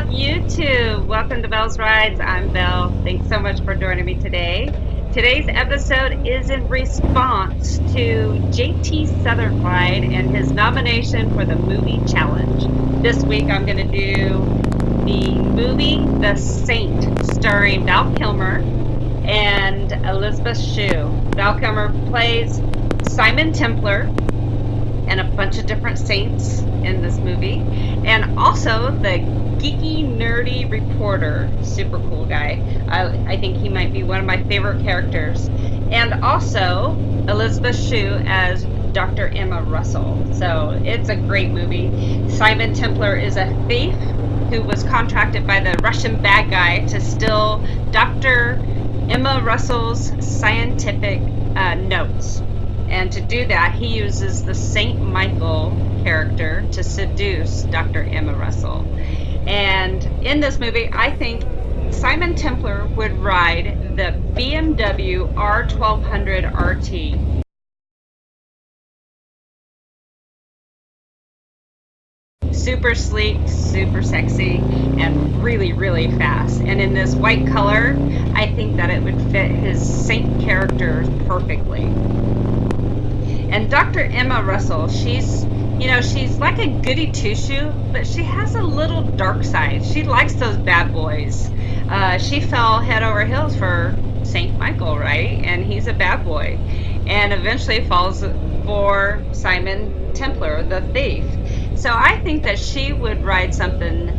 YouTube? Welcome to BellsRides. I'm Belle. Thanks so much for joining me today. Today's episode is in response to JT SOUTHERNFRIED and his nomination for the movie challenge. This week I'm going to do the movie The Saint, starring Val Kilmer and Elizabeth Shue. Val Kilmer plays Simon Templar and a bunch of different saints in this movie, and also the geeky, nerdy reporter. Super cool guy. I think he might be one of my favorite characters. And also Elizabeth Shue as Dr. Emma Russell. So it's a great movie. Simon Templar is a thief who was contracted by the Russian bad guy to steal Dr. Emma Russell's scientific notes. And to do that, he uses the Saint Michael character to seduce Dr. Emma Russell. And in this movie, I think Simon Templar would ride the BMW R1200 RT. Super sleek, super sexy, and really, really fast. And in this white color, I think that it would fit his saint character perfectly. And Dr. Emma Russell, she's like a goody two-shoe, but she has a little dark side. She likes those bad boys. She fell head over heels for Saint Michael, right? And he's a bad boy. And eventually falls for Simon Templar, the thief. So I think that she would ride something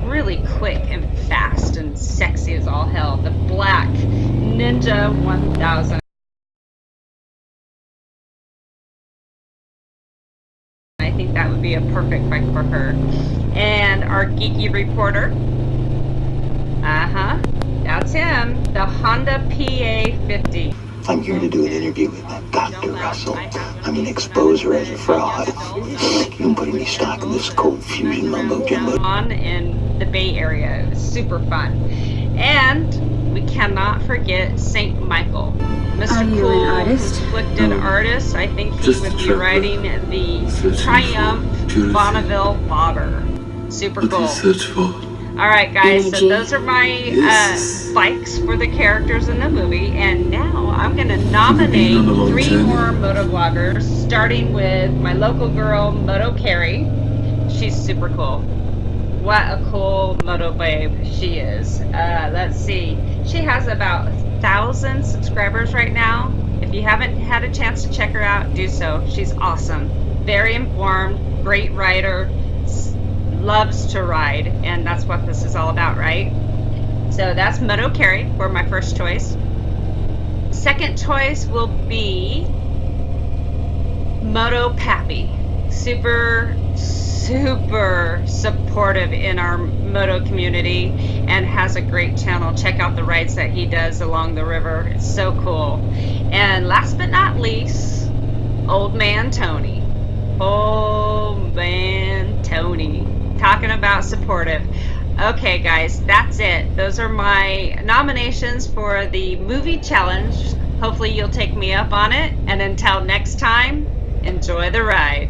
really quick and fast and sexy as all hell. The black Ninja 1000. I think that would be a perfect bike for her. And our geeky reporter, that's him, the Honda PA50. I'm here to do an interview with Dr. Russell. I'm gonna expose her as a fraud. You can put any stock in this cold fusion mumbo jumbo. On in the Bay Area, it was super fun. And we cannot forget Saint Michael. Mr. Cool, conflicted artist. I think he would be riding the Triumph Bonneville Bobber. Super cool. Alright guys, so those are my bikes for the characters in the movie, and now I'm going to nominate 3 more motovloggers, starting with my local girl, Moto Carrie. She's super cool. What a cool moto babe she is. Let's see. She has about 1,000 subscribers right now. If you haven't had a chance to check her out, do so. She's awesome. Very informed, great rider, loves to ride, and that's what this is all about, right? So that's Moto Carrie for my first choice. Second choice will be Moto Pappy. Super supportive in our moto community and has a great channel. Check out the rides that he does along the river. It's so cool. And last but not least, Old Man Tony. Old Man Tony. Talking about supportive. Okay guys, that's it. Those are my nominations for the movie challenge. Hopefully you'll take me up on it. And until next time, enjoy the ride.